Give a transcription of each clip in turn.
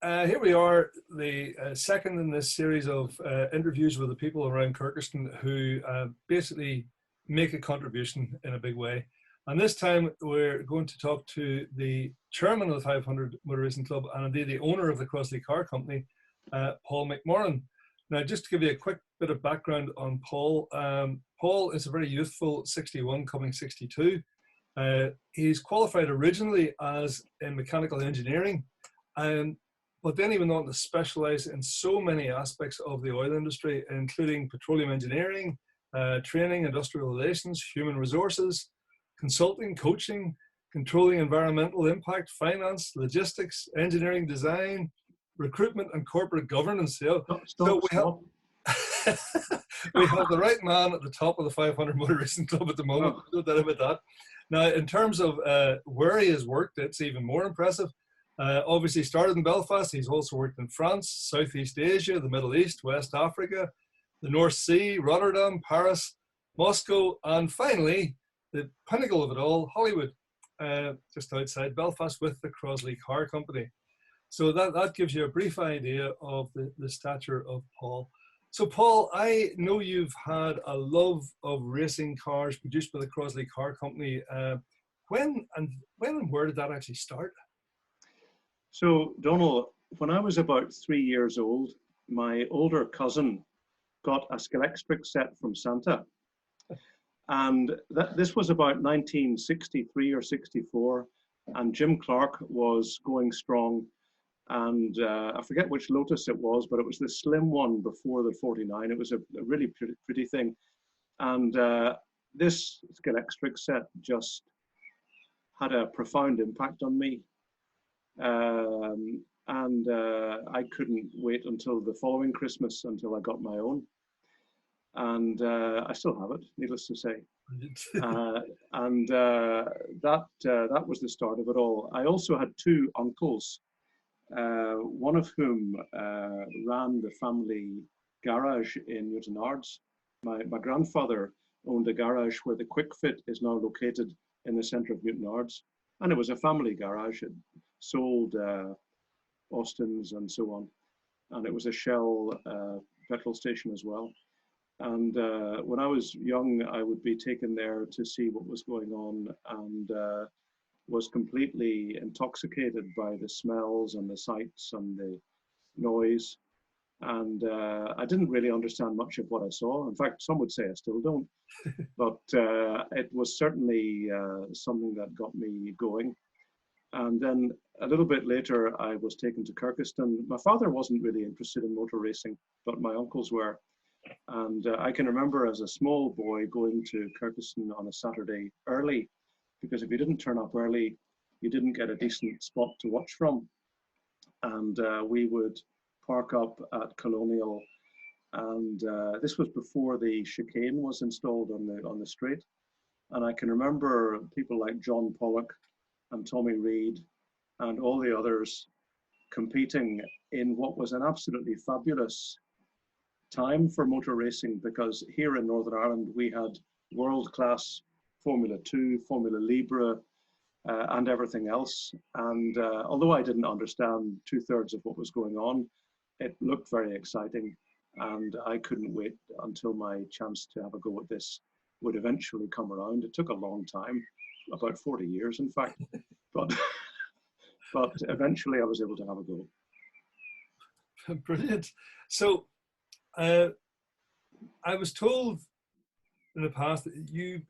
Here we are, the second in this series of interviews with the people around Kirkistown who basically make a contribution in a big way. And this time we're going to talk to the chairman of the 500 Motor Racing Club and indeed the owner of the Crosslé Car Company, Paul McMorran. Now, just to give you a quick bit of background on Paul, Paul is a very youthful 61, coming 62. He's qualified originally as in mechanical engineering, but then he went on to specialize in so many aspects of the oil industry, including petroleum engineering, training, industrial relations, human resources, consulting, coaching, controlling environmental impact, finance, logistics, engineering design, recruitment, and corporate governance. You know? So we have the right man at the top of the 500 Motor Racing Club at the moment. No doubt about that. Now, in terms of where he has worked, it's even more impressive. Obviously started in Belfast. He's also worked in France, Southeast Asia, the Middle East, West Africa, the North Sea, Rotterdam, Paris, Moscow, and finally, the pinnacle of it all, Hollywood, just outside Belfast with the Crosslé Car Company. So that gives you a brief idea of the stature of Paul. So Paul, I know you've had a love of racing cars produced by the Crosslé Car Company. When and where did that actually start? So, Donald, when I was about 3 years old, my older cousin got a Scalextric set from Santa. And this was about 1963 or 64. And Jim Clark was going strong. And I forget which Lotus it was, but it was the slim one before the 49. It was a really pretty thing. And this Scalextric set just had a profound impact on me. I couldn't wait until the following Christmas until I got my own. And I still have it, needless to say. That was the start of it all. I also had two uncles, one of whom ran the family garage in Newtonards. My grandfather owned a garage where the Quick Fit is now located in the centre of Newtonards. And it was a family garage. It sold Austins and so on. And it was a Shell petrol station as well. And when I was young, I would be taken there to see what was going on and was completely intoxicated by the smells and the sights and the noise. And I didn't really understand much of what I saw. In fact, some would say I still don't. But it was certainly something that got me going. And then a little bit later, I was taken to Kirkistown. My father wasn't really interested in motor racing, but my uncles were. And I can remember as a small boy going to Kirkistown on a Saturday early, because if you didn't turn up early, you didn't get a decent spot to watch from. And we would park up at Colonial, and this was before the chicane was installed on the straight. And I can remember people like John Pollock and Tommy Reed and all the others competing in what was an absolutely fabulous time for motor racing, because here in Northern Ireland we had world-class Formula 2, Formula Libre, and everything else. And although I didn't understand 2/3 of what was going on, it looked very exciting, and I couldn't wait until my chance to have a go at this would eventually come around. It took a long time, about 40 years, in fact, but eventually I was able to have a go. Brilliant. So I was told in the past that you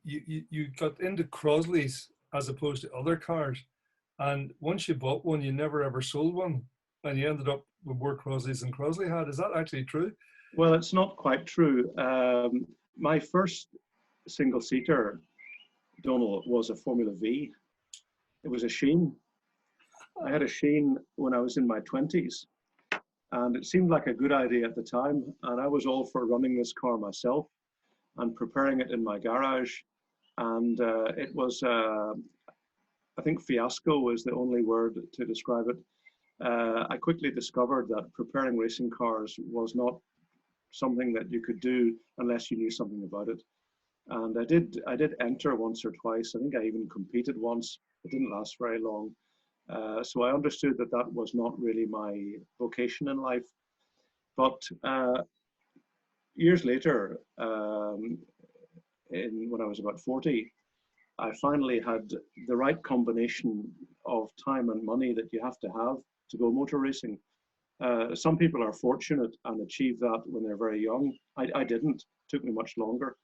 got into Crossleys as opposed to other cars, and once you bought one, you never ever sold one, and you ended up with more Crossleys than Crossley had. Is that actually true? Well, it's not quite true. My first single-seater, Donald, was a Formula V. It was a Sheen. I had a Sheen when I was in my 20s, and it seemed like a good idea at the time, and I was all for running this car myself and preparing it in my garage. And it was, I think fiasco is the only word to describe it. I quickly discovered that preparing racing cars was not something that you could do unless you knew something about it. And I did enter once or twice. I think I even competed once. It didn't last very long. So I understood that that was not really my vocation in life. But years later, when I was about 40, I finally had the right combination of time and money that you have to go motor racing. Some people are fortunate and achieve that when they're very young. I didn't. It took me much longer.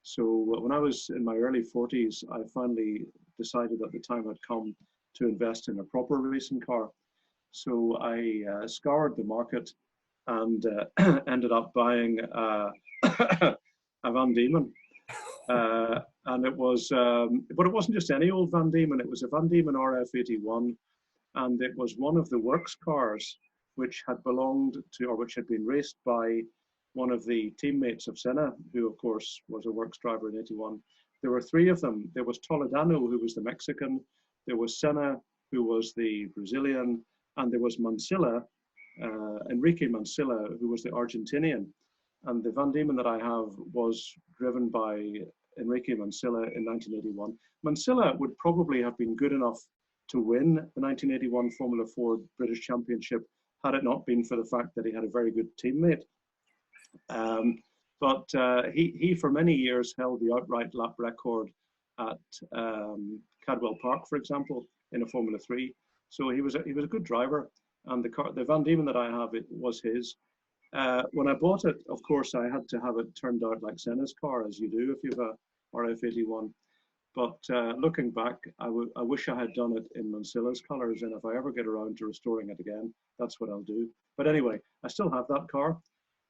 So when I was in my early 40s, I finally decided that the time had come to invest in a proper racing car. So I scoured the market and ended up buying a Van Diemen. And it was, but it wasn't just any old Van Diemen. It was a Van Diemen RF81, and it was one of the works cars which had belonged to, or which had been raced by one of the teammates of Senna, who of course was a works driver in 81. There were three of them. There was Toledano, who was the Mexican. There was Senna, who was the Brazilian, and there was Mansilla, Enrique Mansilla, who was the Argentinian. And the Van Diemen that I have was driven by Enrique Mansilla in 1981. Mansilla would probably have been good enough to win the 1981 Formula Ford British Championship had it not been for the fact that he had a very good teammate. But he for many years held the outright lap record at Cadwell Park, for example, in a Formula 3. So he was a good driver, and the Van Diemen that I have, it was his. When I bought it, of course, I had to have it turned out like Senna's car, as you do if you have a RF81. But looking back, I wish I had done it in Mansilla's colours, and if I ever get around to restoring it again, that's what I'll do. But anyway, I still have that car.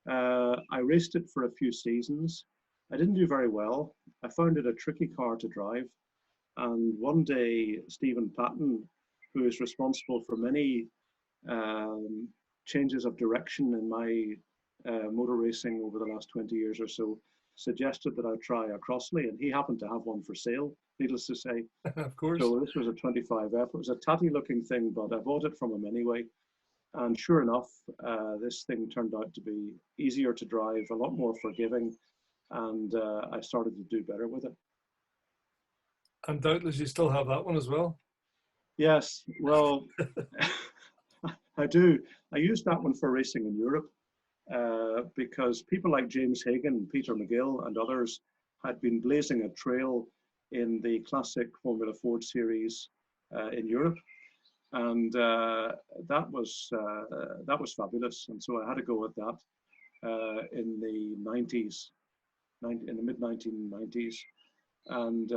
I raced it for a few seasons. I didn't do very well. I found it a tricky car to drive. And one day, Stephen Patton, who is responsible for many changes of direction in my motor racing over the last 20 years or so, suggested that I try a Crossley, and he happened to have one for sale, needless to say. Of course. So this was a 25F. It was a tatty looking thing, but I bought it from him anyway. And sure enough, this thing turned out to be easier to drive, a lot more forgiving, and I started to do better with it. And doubtless you still have that one as well. Yes, well, I do. I used that one for racing in Europe because people like James Hagan, Peter McGill, and others had been blazing a trail in the classic Formula Ford series in Europe, and that was fabulous. And so I had to go with that in the 90s, in the mid 1990s, and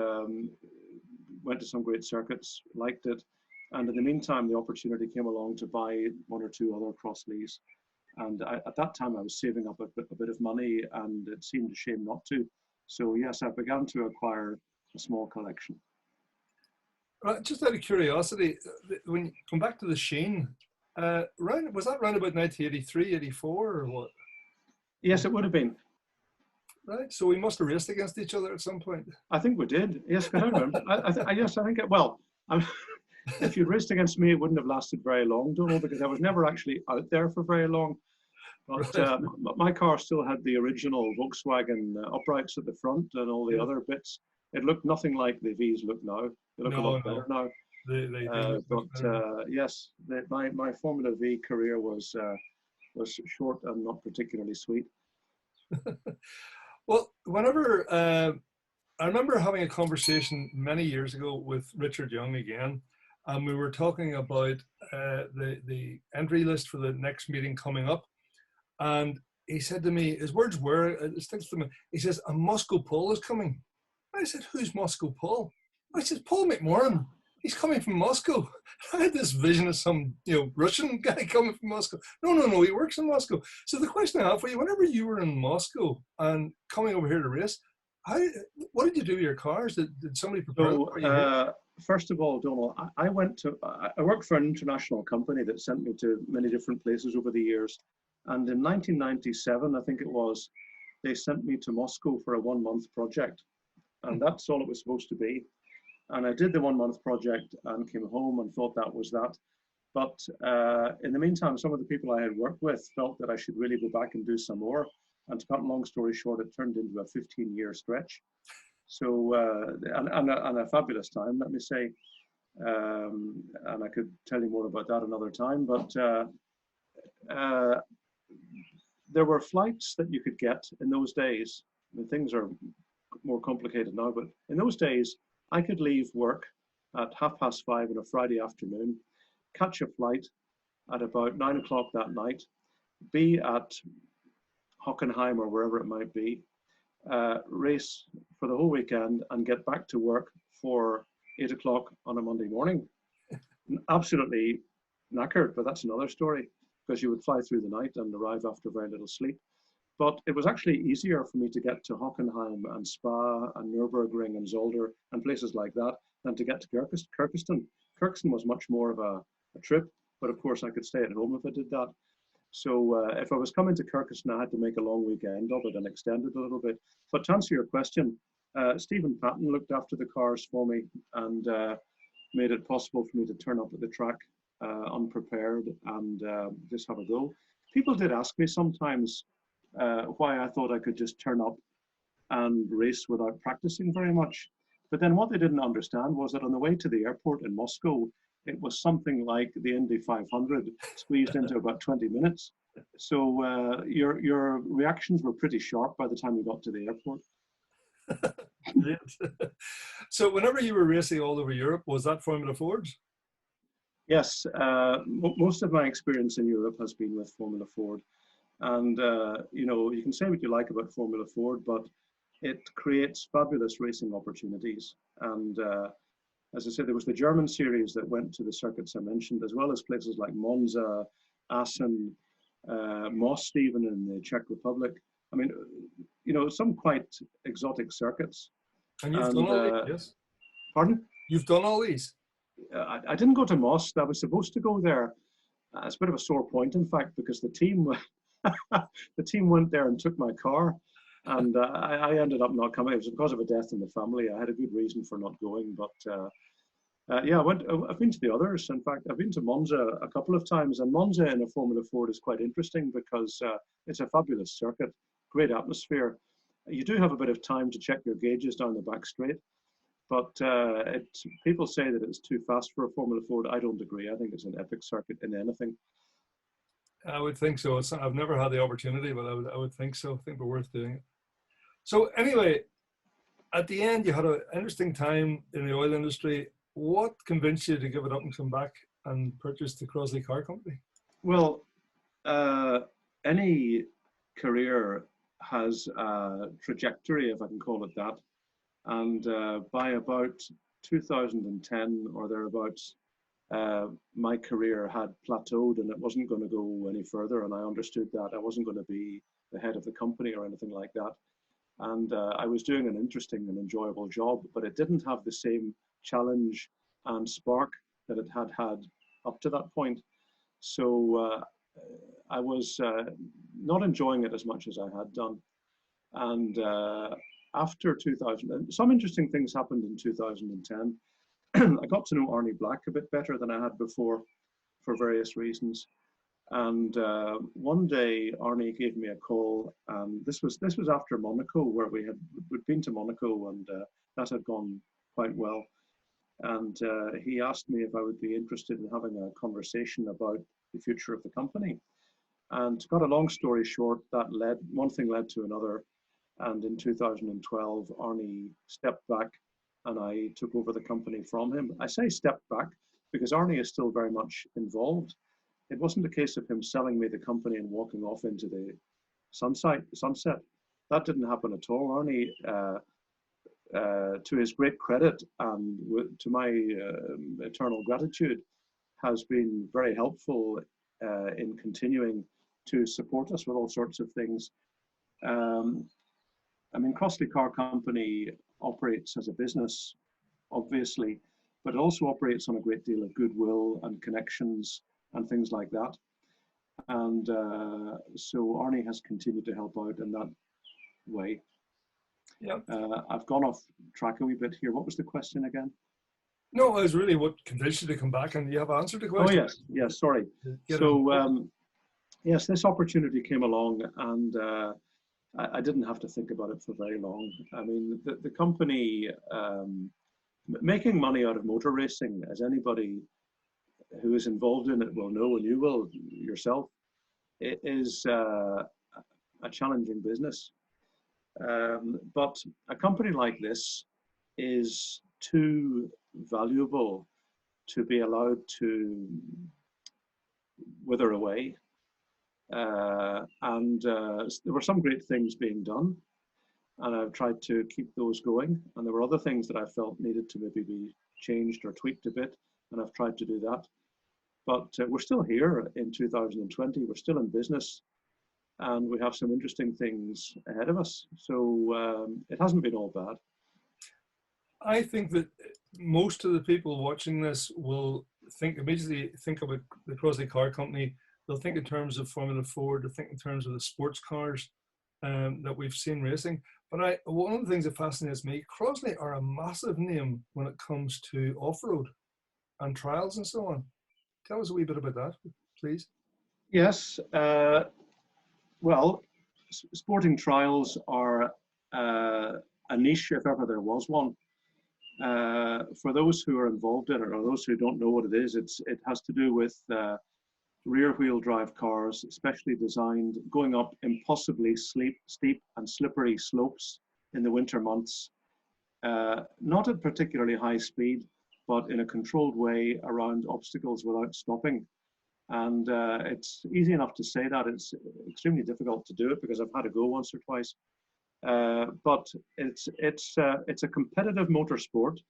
went to some great circuits, liked it. And in the meantime, the opportunity came along to buy one or two other Crossleys. And at that time, I was saving up a bit of money, and it seemed a shame not to. So yes, I began to acquire a small collection. Just out of curiosity, when you come back to the Sheen, was that around about 1983, 84 or what? Yes, it would have been. Right, so we must have raced against each other at some point. I think we did. Yes, I remember. Yes, I think. Well, if you'd raced against me, it wouldn't have lasted very long, Donald, because I was never actually out there for very long. But Right. my car still had the original Volkswagen uprights at the front and all the other bits. It looked nothing like the V's look now. They look a lot better now. They do look better. Yes, my Formula V career was short and not particularly sweet. Well, whenever I remember having a conversation many years ago with Richard Young again, and we were talking about the entry list for the next meeting coming up, and he said to me, his words were, it sticks to me, he says, "A Moscow Paul is coming." I said, "Who's Moscow Paul?" I said, "Paul McMorran. He's coming from Moscow." I had this vision of some, Russian guy coming from Moscow. No, he works in Moscow. So the question I have for you, whenever you were in Moscow and coming over here to race, what did you do with your cars? Did somebody prepare them for you? First of all, Donald, I worked for an international company that sent me to many different places over the years. And in 1997, I think it was, they sent me to Moscow for a 1-month project. And that's all it was supposed to be. And I did the 1-month project and came home and thought that was that. But in the meantime, some of the people I had worked with felt that I should really go back and do some more. And to cut a long story short, it turned into a 15-year stretch. So, and a fabulous time, let me say. And I could tell you more about that another time. But uh, there were flights that you could get in those days. I mean, things are more complicated now, but in those days, I could leave work at 5:30 on a Friday afternoon, catch a flight at about 9 o'clock that night, be at Hockenheim or wherever it might be, race for the whole weekend, and get back to work for 8 o'clock on a Monday morning. Absolutely knackered, but that's another story, because you would fly through the night and arrive after very little sleep. But it was actually easier for me to get to Hockenheim and Spa and Nürburgring and Zolder and places like that than to get to Kirkistown. Kirkistown was much more of a trip, but of course I could stay at home if I did that. So if I was coming to Kirkistown, I had to make a long weekend of it and extend it a little bit. But to answer your question, Stephen Patton looked after the cars for me and made it possible for me to turn up at the track unprepared and just have a go. People did ask me sometimes why I thought I could just turn up and race without practicing very much. But then what they didn't understand was that on the way to the airport in Moscow, it was something like the Indy 500 squeezed into about 20 minutes. So your reactions were pretty sharp by the time we got to the airport. So whenever you were racing all over Europe, was that Formula Fords? Yes, most of my experience in Europe has been with Formula Ford. And, you know, you can say what you like about Formula Ford, but it creates fabulous racing opportunities. And as I said, there was the German series that went to the circuits I mentioned, as well as places like Monza, Assen, Most even in the Czech Republic. I mean, you know, some quite exotic circuits. And you've done all these, yes? Pardon? You've done all these? I didn't go to Most. I was supposed to go there. It's a bit of a sore point, in fact, because the team the team went there and took my car, and I ended up not coming. It was because of a death in the family. I had a good reason for not going, but yeah, I've been to the others. In fact, I've been to Monza a couple of times, and Monza in a Formula Ford is quite interesting because it's a fabulous circuit, great atmosphere. You do have a bit of time to check your gauges down the back straight, but people say that it's too fast for a Formula Ford. I don't agree. I think it's an epic circuit in anything. I would think so. I've never had the opportunity, but I would think so. I think we're worth doing it. So anyway, at the end, you had an interesting time in the oil industry. What convinced you to give it up and come back and purchase the Crosslé Car Company? Well, any career has a trajectory, if I can call it that. And by about 2010 or thereabouts, my career had plateaued and it wasn't going to go any further. And I understood that I wasn't going to be the head of the company or anything like that. And I was doing an interesting and enjoyable job, but it didn't have the same challenge and spark that it had had up to that point. So I was not enjoying it as much as I had done. And after 2000, some interesting things happened in 2010. I got to know Arnie Black a bit better than I had before for various reasons. And one day Arnie gave me a call, and this was after Monaco, where we'd been to Monaco, and that had gone quite well. And he asked me if I would be interested in having a conversation about the future of the company. And to cut a long story short, one thing led to another. And in 2012, Arnie stepped back and I took over the company from him. I say stepped back because Arnie is still very much involved. It wasn't a case of him selling me the company and walking off into the sunset. That didn't happen at all. Arnie, to his great credit and to my eternal gratitude, has been very helpful in continuing to support us with all sorts of things. I mean, Crosslé Car Company operates as a business, obviously, but it also operates on a great deal of goodwill and connections and things like that. And so Arnie has continued to help out in that way. Yep. I've gone off track a wee bit here. What was the question again? No, it was really what convinced you to come back, and you have answered the question. Oh, yes, sorry. So, yes, this opportunity came along, and I didn't have to think about it for very long. I mean, the company making money out of motor racing, as anybody who is involved in it will know, and you will yourself, it is a challenging business. But a company like this is too valuable to be allowed to wither away. There were some great things being done, and I've tried to keep those going. And there were other things that I felt needed to maybe be changed or tweaked a bit, and I've tried to do that. But we're still here in 2020. We're still in business, and we have some interesting things ahead of us. So it hasn't been all bad. I think that most of the people watching this will immediately think about the Crosslé Car Company. They'll think in terms of Formula Ford. They'll think in terms of the sports cars that we've seen racing. But one of the things that fascinates me, Crossley are a massive name when it comes to off-road and trials and so on. Tell us a wee bit about that, please. Yes. Well, sporting trials are a niche, if ever there was one. For those who are involved in it, or those who don't know what it is, it has to do with rear-wheel drive cars, specially designed, going up impossibly steep and slippery slopes in the winter months, not at particularly high speed, but in a controlled way around obstacles without stopping. And it's easy enough to say that. It's extremely difficult to do it because I've had to go once or twice. But it's a competitive motorsport,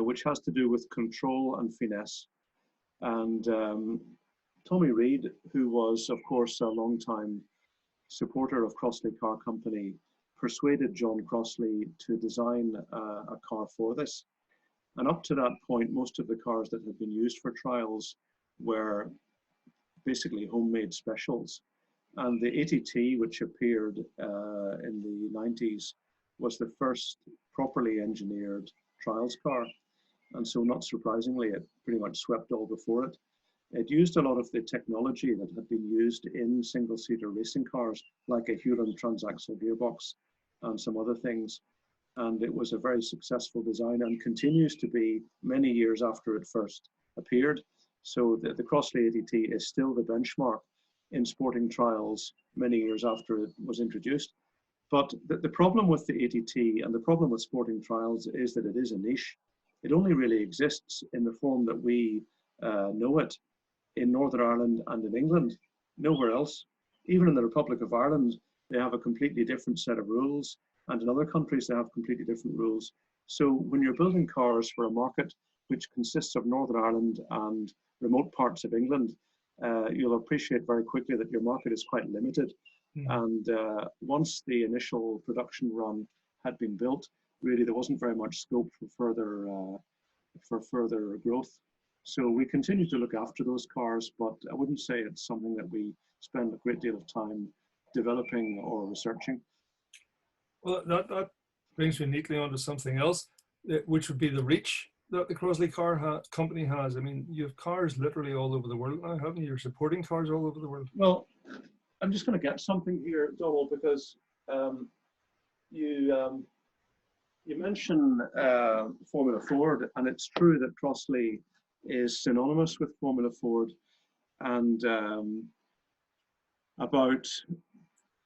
which has to do with control and finesse. And Tommy Reid, who was, of course, a long-time supporter of Crosslé Car Company, persuaded John Crossley to design a car for this. And up to that point, most of the cars that had been used for trials were basically homemade specials. And the ATT, which appeared in the 90s, was the first properly engineered trials car. And so not surprisingly, it pretty much swept all before it. It used a lot of the technology that had been used in single-seater racing cars, like a Hewland transaxle gearbox and some other things. And it was a very successful design and continues to be many years after it first appeared. So the Crossley ATT is still the benchmark in sporting trials many years after it was introduced. But the problem with the ATT and the problem with sporting trials is that it is a niche. It only really exists in the form that we know it in Northern Ireland and in England, nowhere else. Even in the Republic of Ireland, they have a completely different set of rules. And in other countries, they have completely different rules. So when you're building cars for a market which consists of Northern Ireland and remote parts of England, you'll appreciate very quickly that your market is quite limited. And once the initial production run had been built, really there wasn't very much scope for further growth. So we continue to look after those cars, but I wouldn't say it's something that we spend a great deal of time developing or researching. Well, that brings me neatly onto something else, which would be the reach that the Crosslé Car Company has. I mean, you have cars literally all over the world now, haven't you? You're supporting cars all over the world. Well, I'm just going to get something here, Donald, because you mentioned Formula Ford, and it's true that Crossley is synonymous with Formula Ford, and about,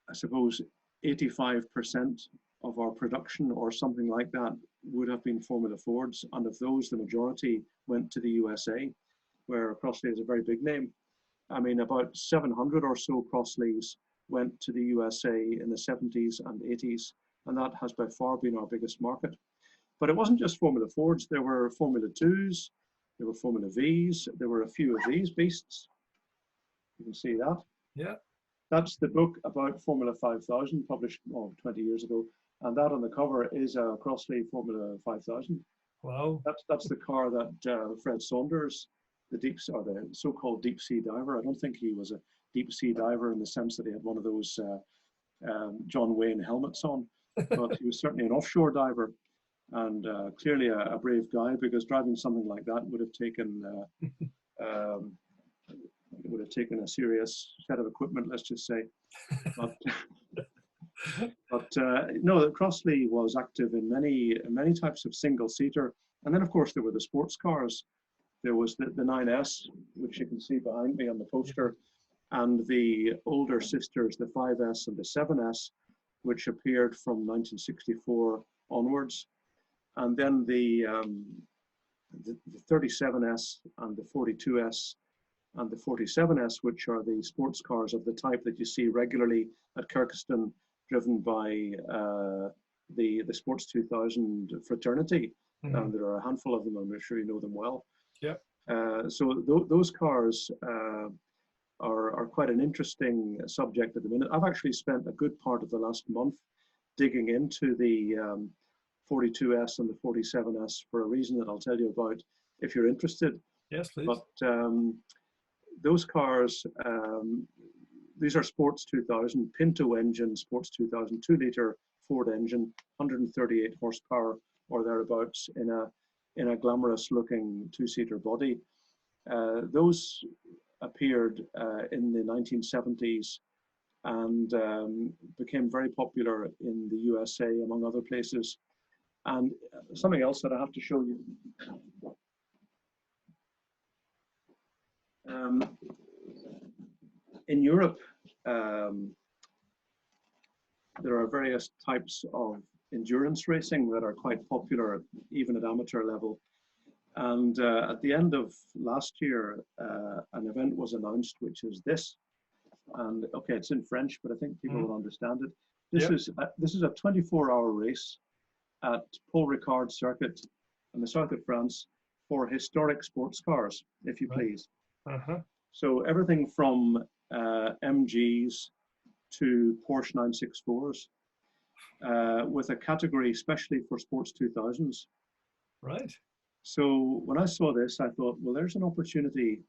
I suppose, 85% of our production or something like that would have been Formula Fords, and of those, the majority went to the USA, where Crossley is a very big name. I mean, about 700 or so Crossleys went to the USA in the 70s and 80s, and that has by far been our biggest market. But it wasn't just Formula Fords. There were Formula 2s, there were Formula Vs, there were a few of these beasts. You can see that. Yeah. That's the book about Formula 5000, published 20 years ago. And that on the cover is a Crossley Formula 5000. Wow. That's the car that Fred Saunders, the so-called deep sea diver. I don't think he was a deep sea diver in the sense that he had one of those John Wayne helmets on, but he was certainly an offshore diver, and clearly a brave guy, because driving something like that would have taken a serious set of equipment, let's just say. But But no, Crossley was active in many types of single-seater. And then, of course, there were the sports cars. There was the 9S, which you can see behind me on the poster, and the older sisters, the 5S and the 7S, which appeared from 1964 onwards. And then the 37S and the 42S and the 47S, which are the sports cars of the type that you see regularly at Kirkistown, driven by the Sports 2000 fraternity. Mhm. There are a handful of them, I'm sure you know them well. Yeah. So those cars are quite an interesting subject at the minute. I've actually spent a good part of the last month digging into the 42S and the 47S for a reason that I'll tell you about if you're interested. Yes, please. But those cars, these are Sports 2000, Pinto engine, Sports 2000, 2-litre Ford engine, 138 horsepower or thereabouts in a glamorous looking 2-seater body. Those appeared in the 1970s and became very popular in the USA, among other places. And something else that I have to show you. In Europe, there are various types of endurance racing that are quite popular, even at amateur level. And at the end of last year, an event was announced, which is this. And okay, it's in French, but I think people will understand it. This is a 24-hour race at Paul Ricard Circuit in the south of France for historic sports cars, if you please. So everything from MGs to Porsche 964s, with a category especially for Sports 2000s. Right. So when I saw this, I thought, well, there's an opportunity.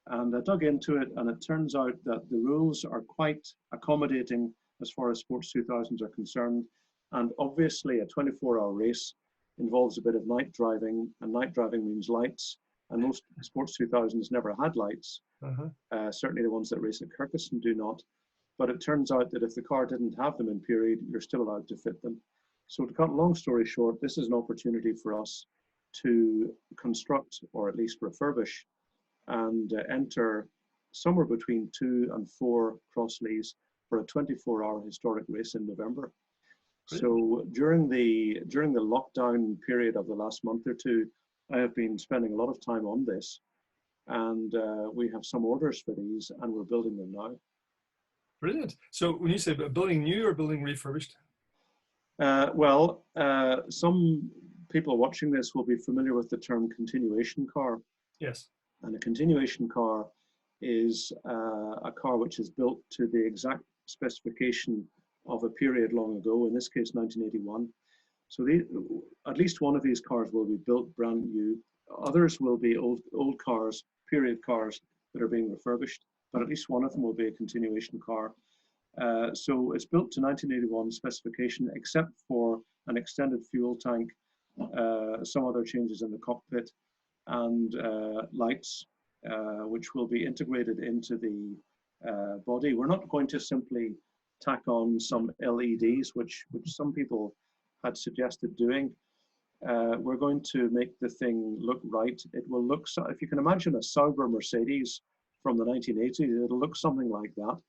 And I dug into it, and it turns out that the rules are quite accommodating as far as Sports 2000s are concerned. And obviously, a 24-hour race involves a bit of night driving, and night driving means lights. And most Sports 2000s never had lights. Certainly the ones that race at Kirkistown do not. But it turns out that if the car didn't have them in period, you're still allowed to fit them. So to cut a long story short, this is an opportunity for us to construct, or at least refurbish, and enter somewhere between 2 and 4 Crossleys for a 24-hour historic race in November. So during the lockdown period of the last month or two, I have been spending a lot of time on this, and we have some orders for these, and we're building them now. Brilliant. So when you say building new or building refurbished? Some people watching this will be familiar with the term continuation car. Yes. And a continuation car is a car which is built to the exact specification of a period long ago, in this case 1981. So at least one of these cars will be built brand new. Others will be old cars, period cars that are being refurbished, but at least one of them will be a continuation car. So it's built to 1981 specification, except for an extended fuel tank, some other changes in the cockpit, and lights, which will be integrated into the body. We're not going to simply tack on some LEDs, which some people had suggested doing. We're going to make the thing look right. It will look, if you can imagine a Sauber Mercedes from the 1980s, it'll look something like that.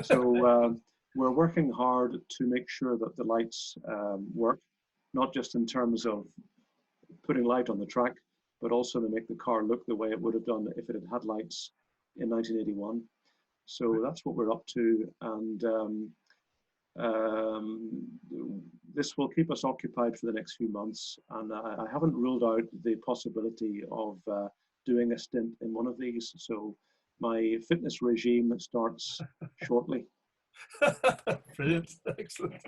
So we're working hard to make sure that the lights work, not just in terms of putting light on the track, but also to make the car look the way it would have done if it had had lights in 1981. So that's what we're up to, and this will keep us occupied for the next few months. And I haven't ruled out the possibility of doing a stint in one of these. So my fitness regime starts shortly. Brilliant, excellent.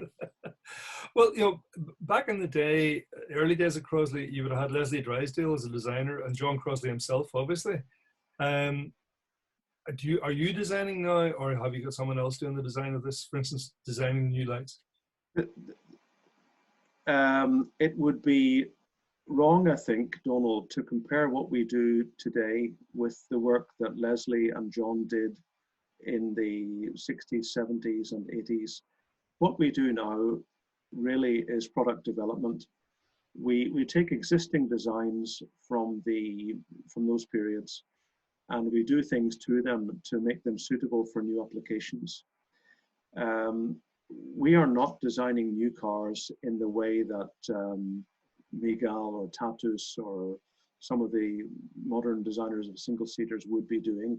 Well, you know, back in the day, early days of Crossley, you would have had Leslie Drysdale as a designer and John Crossley himself, obviously. Are you designing now, or have you got someone else doing the design of this, for instance, designing new lights? It would be wrong, I think, Donald, to compare what we do today with the work that Leslie and John did in the 60s, 70s, and 80s. what we do now really is product development. We take existing designs from those periods, and we do things to them to make them suitable for new applications. We are not designing new cars in the way that Miguel or Tatus or some of the modern designers of single-seaters would be doing.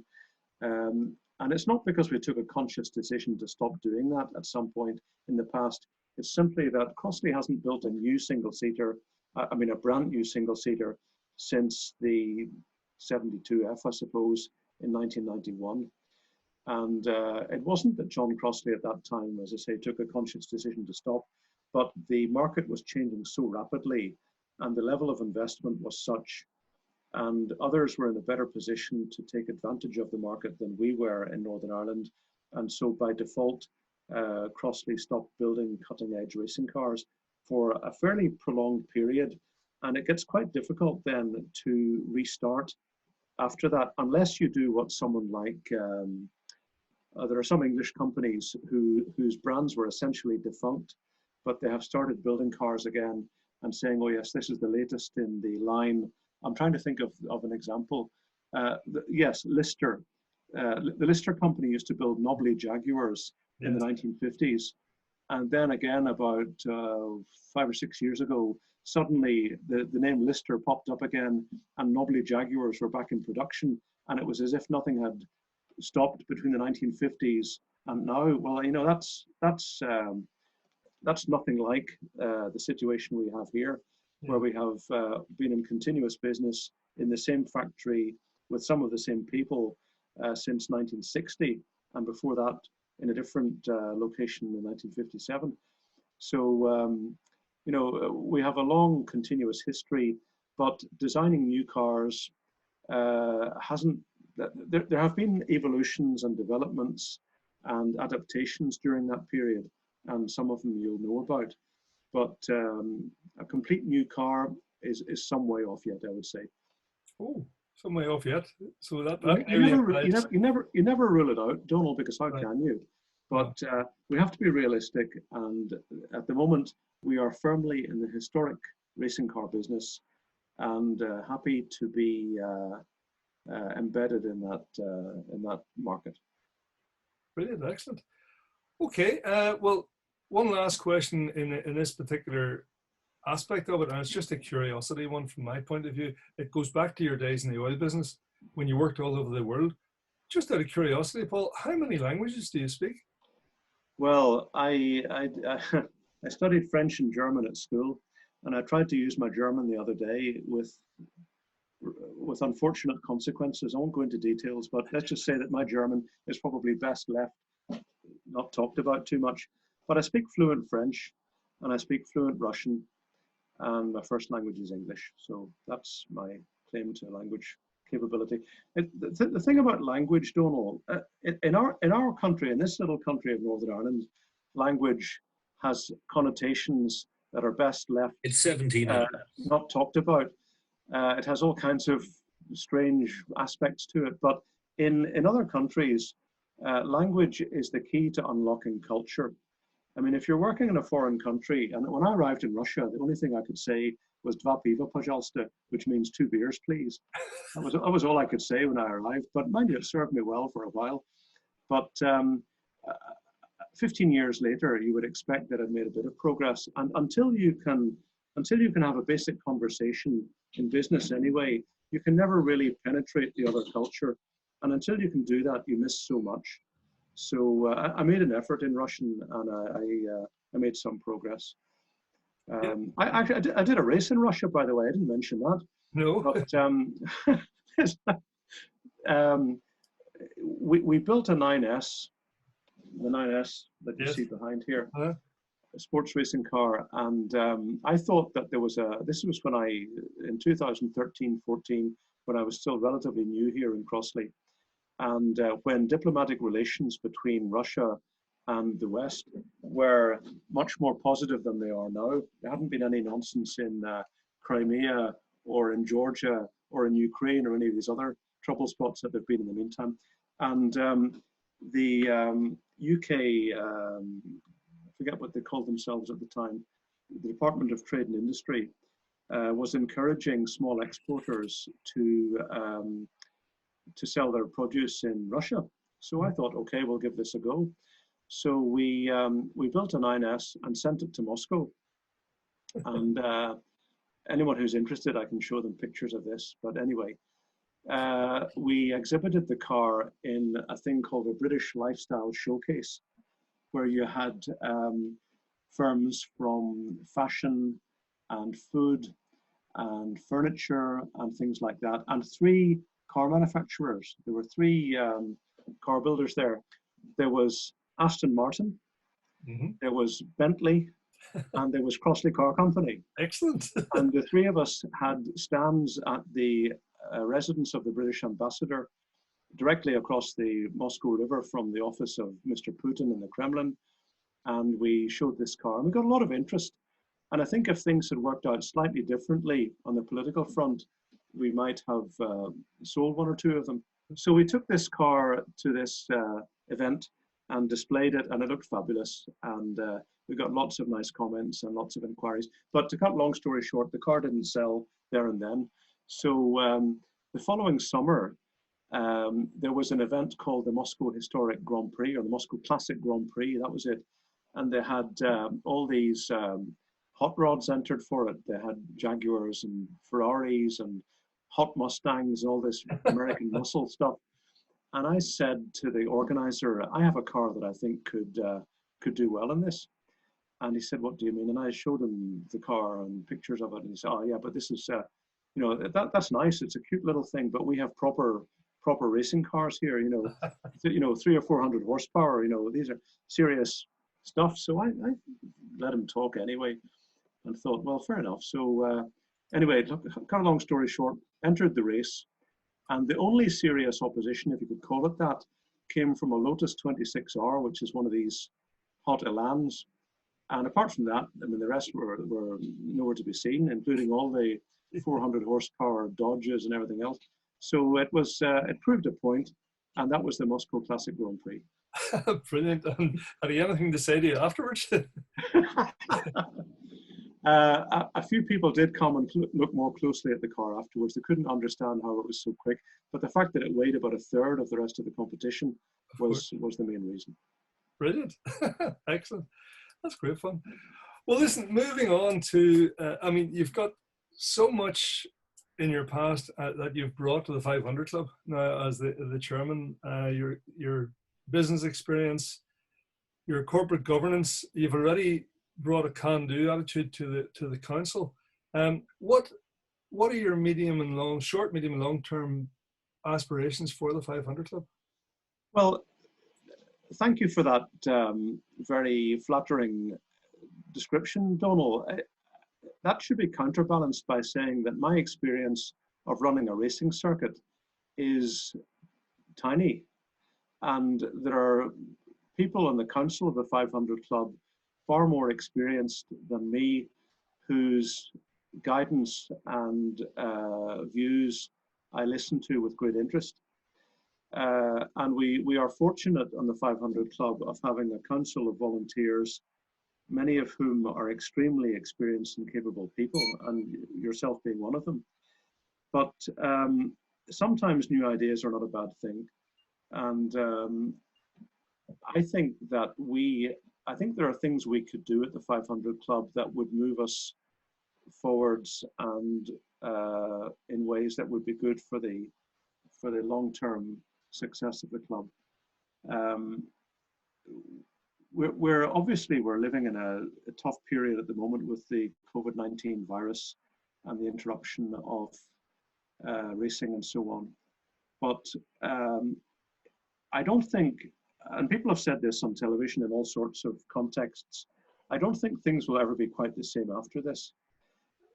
And it's not because we took a conscious decision to stop doing that at some point in the past. It's simply that Crossley hasn't built a new single-seater, I mean a brand new single-seater, since the 72F, I suppose, in 1991. And it wasn't that John Crossley at that time, as I say, took a conscious decision to stop, but the market was changing so rapidly and the level of investment was such, and others were in a better position to take advantage of the market than we were in Northern Ireland. And so by default, Crossley stopped building cutting-edge racing cars for a fairly prolonged period. And it gets quite difficult then to restart after that, unless you do what someone like, there are some English companies whose brands were essentially defunct, but they have started building cars again and saying, oh yes, this is the latest in the line. I'm trying to think of an example. Yes, Lister. The Lister company used to build knobbly Jaguars in the 1950s. And then again, about 5 or 6 years ago, suddenly the name Lister popped up again and knobbly Jaguars were back in production. And it was as if nothing had stopped between the 1950s and now. Well, you know, that's nothing like the situation we have here, where we have been in continuous business in the same factory with some of the same people since 1960, and before that in a different location in 1957. So, you know, we have a long continuous history, but designing new cars hasn't, there have been evolutions and developments and adaptations during that period, and some of them you'll know about. But a complete new car is some way off yet, I would say. Oh, some way off yet. So that you never rule it out, Donald, because how can you? But we have to be realistic, and at the moment we are firmly in the historic racing car business, and happy to be embedded in that market. Brilliant, excellent. Okay, well, one last question in this particular aspect of it, and it's just a curiosity one from my point of view. It goes back to your days in the oil business when you worked all over the world. Just out of curiosity, Paul, how many languages do you speak? Well, I studied French and German at school, and I tried to use my German the other day with unfortunate consequences. I won't go into details, but let's just say that my German is probably best left not talked about too much. But I speak fluent French and I speak fluent Russian, and my first language is English. So that's my claim to language capability. The thing about language, Donald, in our country, in this little country of Northern Ireland, language has connotations that are best left it's 17 not talked about. It has all kinds of strange aspects to it, but in other countries, language is the key to unlocking culture. I mean, if you're working in a foreign country, and when I arrived in Russia, the only thing I could say was "Dva piva, pожалуйста," which means 2 beers, please. That was all I could say when I arrived. But mind you, it served me well for a while. But 15 years later, you would expect that I'd made a bit of progress. And until you can have a basic conversation in business anyway, you can never really penetrate the other culture. And until you can do that, you miss so much. So I made an effort in Russian, and I made some progress. I did a race in Russia, by the way. I didn't mention that. No. But we built a 9S, the 9S that you see behind here, a sports racing car. And I thought that there was this was when in 2013-14, when I was still relatively new here in Crossley. And when diplomatic relations between Russia and the West were much more positive than they are now. There hadn't been any nonsense in Crimea or in Georgia or in Ukraine or any of these other trouble spots that there've been in the meantime. And the UK forget what they called themselves at the time, the Department of Trade and Industry, was encouraging small exporters to sell their produce in Russia. So I thought, okay, we'll give this a go. So we built a 9S and sent it to Moscow. And anyone who's interested, I can show them pictures of this. But anyway, we exhibited the car in a thing called a British Lifestyle Showcase, where you had firms from fashion and food and furniture and things like that, and 3 car manufacturers. There were 3 car builders there. There was Aston Martin, there was Bentley, and there was Crosslé Car Company. Excellent. And the 3 of us had stands at the residence of the British ambassador, directly across the Moscow River from the office of Mr. Putin in the Kremlin. And we showed this car, and we got a lot of interest. And I think if things had worked out slightly differently on the political front, we might have sold 1 or 2 of them. So we took this car to this event and displayed it, and it looked fabulous. And we got lots of nice comments and lots of inquiries. But to cut long story short, the car didn't sell there and then. So the following summer, there was an event called the Moscow Historic Grand Prix, or the Moscow Classic Grand Prix, that was it. And they had all these hot rods entered for it. They had Jaguars and Ferraris and hot Mustangs and all this American muscle stuff. And I said to the organizer, I have a car that I think could do well in this. And he said, what do you mean? And I showed him the car and pictures of it. And he said, oh yeah, but this is, you know, that's nice. It's a cute little thing, but we have proper racing cars here, you know, 300 or 400 horsepower, you know, these are serious stuff. So I let him talk anyway and thought, well, fair enough. So anyway, look, cut a long story short, entered the race. And the only serious opposition, if you could call it that, came from a Lotus 26R, which is one of these hot Elans. And apart from that, I mean, the rest were nowhere to be seen, including all the 400 horsepower Dodges and everything else. So it was, it proved a point, and that was the Moscow Classic Grand Prix. Brilliant. And had he anything to say to you afterwards? A few people did come and look more closely at the car afterwards. They couldn't understand how it was so quick, but the fact that it weighed about 1/3 of the rest of the competition was the main reason. Brilliant. Excellent. That's great fun. Well, listen, moving on to, I mean, you've got so much in your past that you've brought to the 500 Club now as the chairman, your business experience, your corporate governance. You've already brought a can-do attitude to the council. What are your short, medium and long-term aspirations for the 500 Club? Well, thank you for that very flattering description, Donal. That should be counterbalanced by saying that my experience of running a racing circuit is tiny. And there are people on the council of the 500 Club far more experienced than me, whose guidance and views I listen to with great interest. And we are fortunate on the 500 Club of having a council of volunteers, many of whom are extremely experienced and capable people, and yourself being one of them. But sometimes new ideas are not a bad thing. And I think that there are things we could do at the 500 Club that would move us forwards and in ways that would be good for the long-term success of the club. We're obviously living in a tough period at the moment with the COVID-19 virus and the interruption of racing and so on. But I don't think, and people have said this on television in all sorts of contexts, I don't think things will ever be quite the same after this.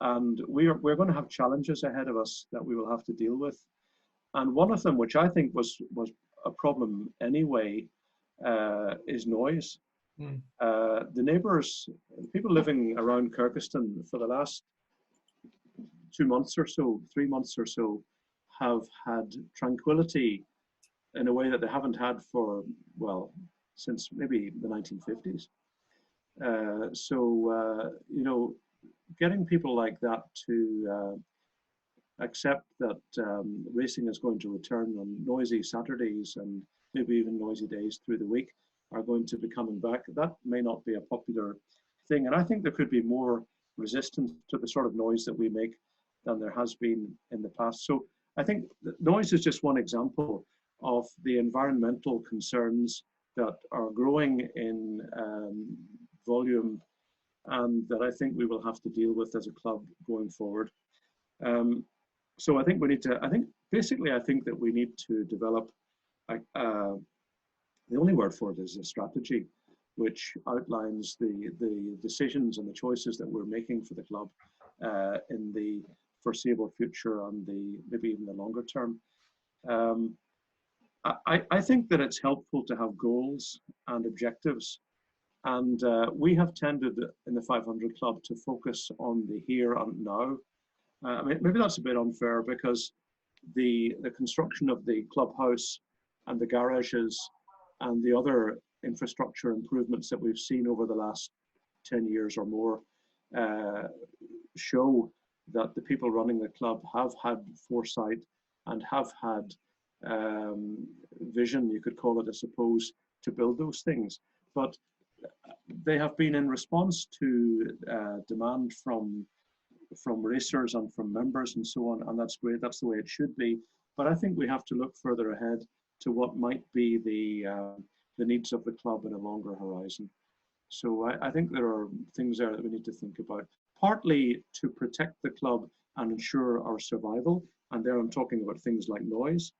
And we're going to have challenges ahead of us that we will have to deal with. And one of them, which I think was a problem anyway, is noise. The neighbours, the people living around Kirkistown for the last 2 months or so, 3 months or so, have had tranquility in a way that they haven't had for, well, since maybe the 1950s. You know, getting people like that to accept that racing is going to return on noisy Saturdays and maybe even noisy days through the week are going to be coming back. That may not be a popular thing. And I think there could be more resistance to the sort of noise that we make than there has been in the past. So I think noise is just one example of the environmental concerns that are growing in volume and that I think we will have to deal with as a club going forward. So I think we need to, I think that we need to develop, the only word for it is a strategy, which outlines the decisions and the choices that we're making for the club in the foreseeable future and maybe even the longer term. I think that it's helpful to have goals and objectives. And we have tended in the 500 Club to focus on the here and now. I mean, maybe that's a bit unfair because the construction of the clubhouse and the garages and the other infrastructure improvements that we've seen over the last 10 years or more show that the people running the club have had foresight and have had vision, you could call it, I suppose, to build those things. But they have been in response to demand from racers and from members and so on, and that's great. That's the way it should be. But I think we have to look further ahead to what might be the needs of the club in a longer horizon. So I think there are things there that we need to think about, partly to protect the club and ensure our survival. And there I'm talking about things like noise,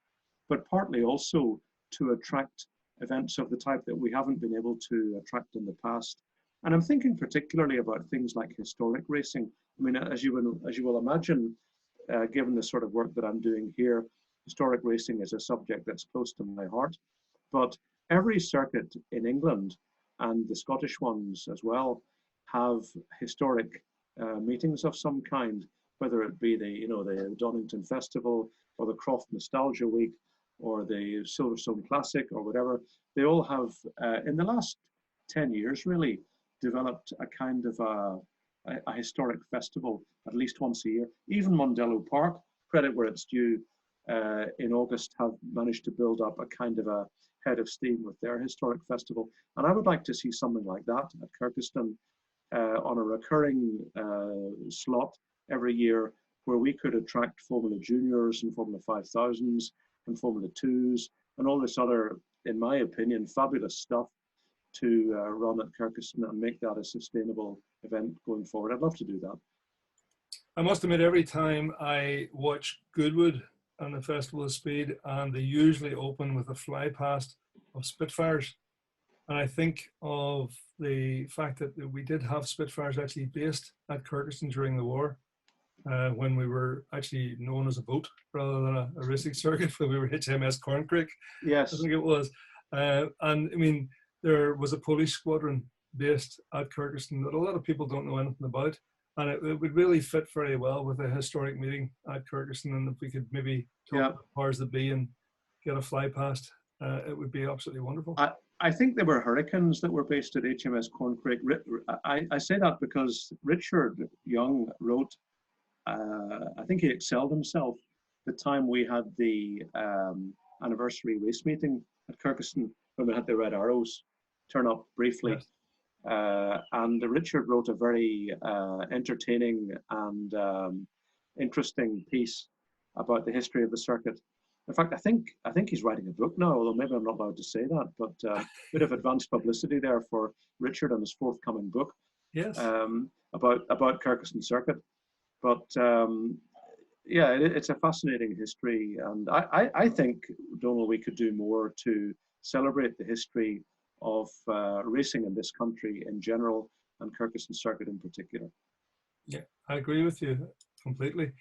but partly also to attract events of the type that we haven't been able to attract in the past. And I'm thinking particularly about things like historic racing. I mean, as you will imagine, given the sort of work that I'm doing here, historic racing is a subject that's close to my heart. But every circuit in England, and the Scottish ones as well, have historic meetings of some kind, whether it be the Donington Festival or the Croft Nostalgia Week or the Silverstone Classic or whatever. They all have, in the last 10 years really, developed a kind of a historic festival at least once a year. Even Mondello Park, credit where it's due, in August have managed to build up a kind of a head of steam with their historic festival. And I would like to see something like that at Kirkistown on a recurring slot every year, where we could attract Formula Juniors and Formula 5000s and Formula 2s and all this other, in my opinion, fabulous stuff to run at Kirkistown and make that a sustainable event going forward. I'd love to do that. I must admit, every time I watch Goodwood and the Festival of Speed, and they usually open with a fly past of Spitfires, and I think of the fact that we did have Spitfires actually based at Kirkistown during the war, when we were actually known as a boat rather than a racing circuit, when we were HMS Corncreek. Yes. I think it was. And I mean, there was a police squadron based at Kirkistown that a lot of people don't know anything about. And it would really fit very well with a historic meeting at Kirkistown. And if we could maybe talk to the powers that be and get a fly past, it would be absolutely wonderful. I think there were Hurricanes that were based at HMS Corncreek. I say that because Richard Young wrote, I think he excelled himself the time we had the anniversary race meeting at Kirkistown, when we had the Red Arrows turn up briefly. Yes. And Richard wrote a very entertaining and interesting piece about the history of the circuit. In fact, I think he's writing a book now, although maybe I'm not allowed to say that, but a bit of advanced publicity there for Richard and his forthcoming book. Yes. About Kirkistown Circuit. But yeah, it's a fascinating history, and I think, Donal, we could do more to celebrate the history of racing in this country in general, and Kirkistown Circuit in particular. Yeah, I agree with you completely.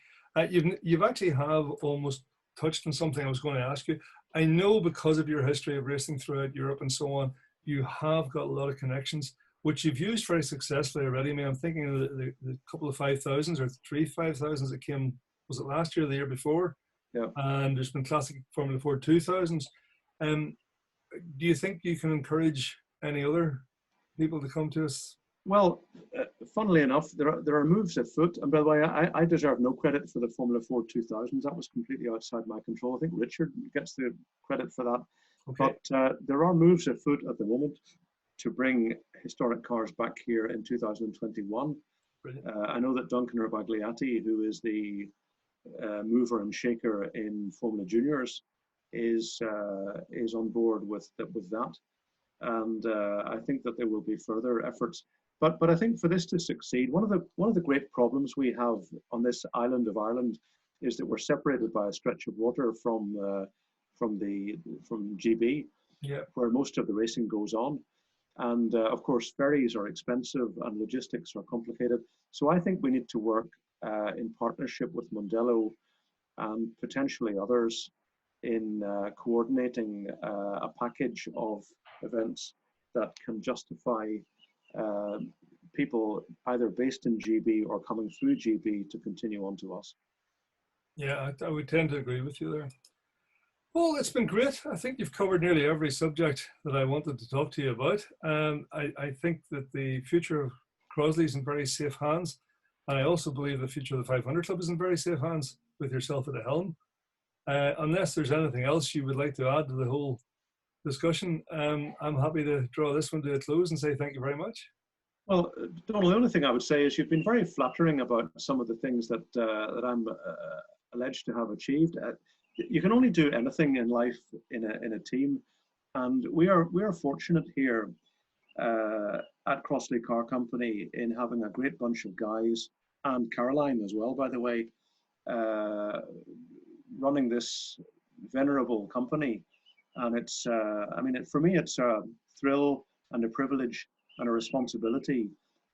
You've actually have almost touched on something I was going to ask you. I know because of your history of racing throughout Europe and so on, you have got a lot of connections, which you've used very successfully already. I mean, I'm thinking of the couple of 5000s or 3 5000s that came, was it last year or the year before? Yeah. And there's been classic Formula 4 2000s. Do you think you can encourage any other people to come to us Well, funnily enough, there are moves afoot. And by the way, I deserve no credit for the Formula 4 2000s. That was completely outside my control. I think Richard gets the credit for that. Okay. But there are moves afoot at the moment to bring historic cars back here in 2021. I know that Duncan Urbagliati, who is the mover and shaker in Formula Juniors, is on board with that. And I think that there will be further efforts. But I think for this to succeed, one of the great problems we have on this island of Ireland is that we're separated by a stretch of water from GB, yeah, where most of the racing goes on. And of course, ferries are expensive and logistics are complicated. So I think we need to work in partnership with Mondello and potentially others in coordinating a package of events that can justify people either based in GB or coming through GB to continue on to us. Yeah, I would tend to agree with you there. Well, it's been great. I think you've covered nearly every subject that I wanted to talk to you about. I think that the future of Crossley is in very safe hands. And I also believe the future of the 500 Club is in very safe hands with yourself at the helm. Unless there's anything else you would like to add to the whole discussion, I'm happy to draw this one to a close and say thank you very much. Well, Donald, the only thing I would say is you've been very flattering about some of the things that I'm alleged to have achieved. You can only do anything in life in a team, and we are fortunate here at Crosslé Car Company in having a great bunch of guys, and Caroline as well, by the way, running this venerable company. And it's, I mean, for me, it's a thrill and a privilege and a responsibility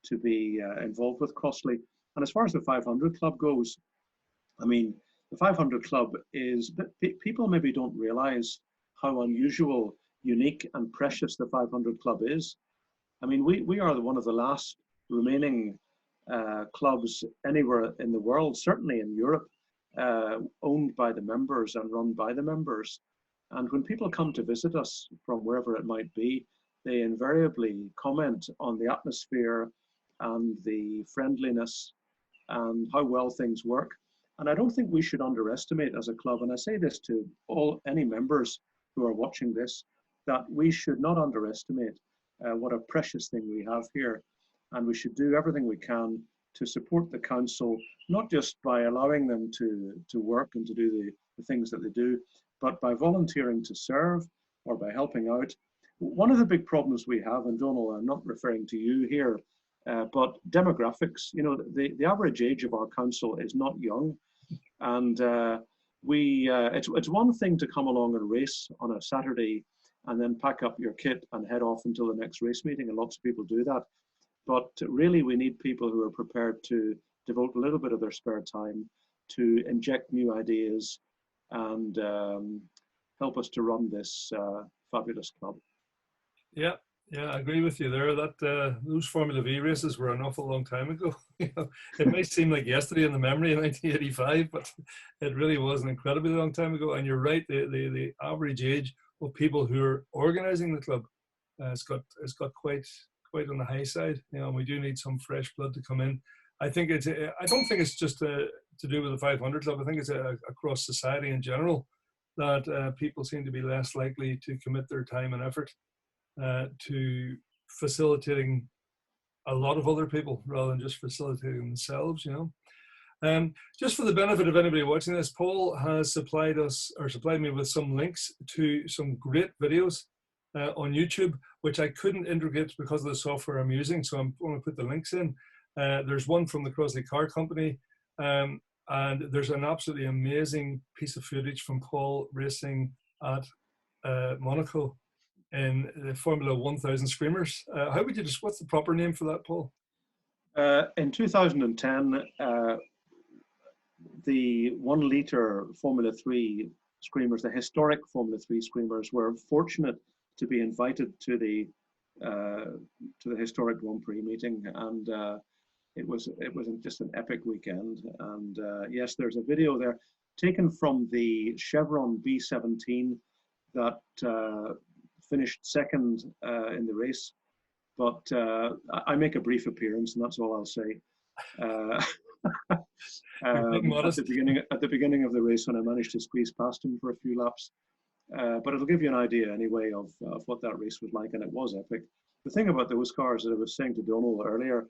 to be involved with Crossley. And as far as the 500 Club goes, I mean, the 500 Club is, people maybe don't realize how unusual, unique, and precious the 500 Club is. I mean, we are one of the last remaining clubs anywhere in the world, certainly in Europe, owned by the members and run by the members. And when people come to visit us from wherever it might be, they invariably comment on the atmosphere and the friendliness and how well things work. And I don't think we should underestimate as a club, and I say this to any members who are watching this, that we should not underestimate what a precious thing we have here. And we should do everything we can to support the council, not just by allowing them to work and to do the things that they do, but by volunteering to serve or by helping out. One of the big problems we have, and Donald, I'm not referring to you here, but demographics. You know, the average age of our council is not young, and it's one thing to come along and race on a Saturday and then pack up your kit and head off until the next race meeting, and lots of people do that. But really, we need people who are prepared to devote a little bit of their spare time to inject new ideas and help us to run this fabulous club. Yeah, I agree with you there. That those Formula V races were an awful long time ago. You know, it may seem like yesterday in the memory of 1985, but it really was an incredibly long time ago. And you're right, the average age of people who are organising the club has got quite on the high side. You know, and we do need some fresh blood to come in. I think I don't think it's just to do with the 500 Club. I think it's across society in general that people seem to be less likely to commit their time and effort to facilitating a lot of other people rather than just facilitating themselves, you know. Just for the benefit of anybody watching this, Paul has supplied me with some links to some great videos on YouTube, which I couldn't integrate because of the software I'm using, so I'm going to put the links in. There's one from the Crosslé Car Company, and there's an absolutely amazing piece of footage from Paul racing at Monaco in the Formula 1000 Screamers. How would you just, what's the proper name for that, Paul? In 2010, the 1 litre Formula 3 Screamers, the historic Formula 3 Screamers, were fortunate to be invited to the historic Grand Prix meeting, and it was just an epic weekend. And yes, there's a video there taken from the Chevron B17 that finished second in the race, but I make a brief appearance, and that's all I'll say. At the beginning of the race, when I managed to squeeze past him for a few laps. But it'll give you an idea anyway of what that race was like, and it was epic. The thing about those cars that I was saying to Donal earlier,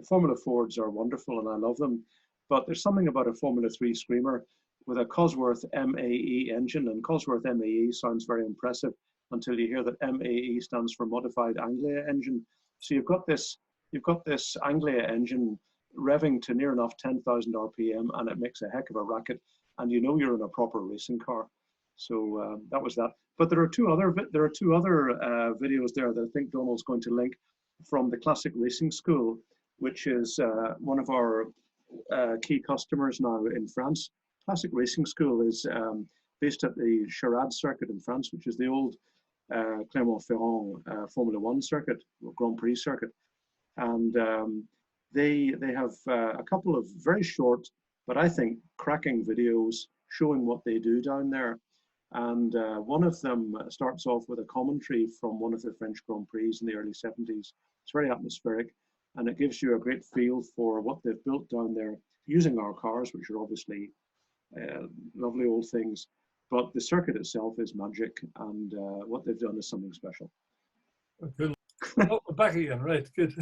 Formula Fords are wonderful and I love them, but there's something about a Formula 3 Screamer with a Cosworth MAE engine, and Cosworth MAE sounds very impressive until you hear that MAE stands for Modified Anglia Engine. So you've got this Anglia engine revving to near enough 10,000 RPM, and it makes a heck of a racket, and you know you're in a proper racing car. So that was that. But there are two other videos there that I think Donald's going to link from the Classic Racing School, which is one of our key customers now in France. Classic Racing School is based at the Charade circuit in France, which is the old Clermont-Ferrand Formula 1 circuit, or Grand Prix circuit. And they have a couple of very short, but I think cracking videos showing what they do down there. And one of them starts off with a commentary from one of the French Grand Prix in the early 70s. It's very atmospheric, and it gives you a great feel for what they've built down there using our cars, which are obviously lovely old things. But the circuit itself is magic, and what they've done is something special. Good. Oh, we're back again, right, good.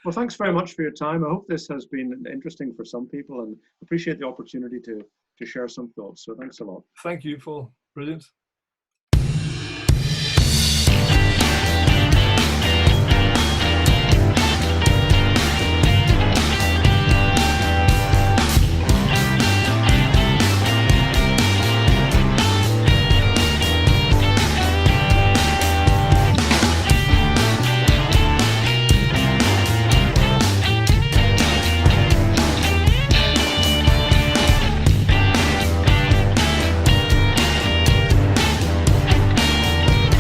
Well, thanks very much for your time. I hope this has been interesting for some people, and appreciate the opportunity to share some thoughts. So thanks a lot. Thank you, Paul. Brilliant.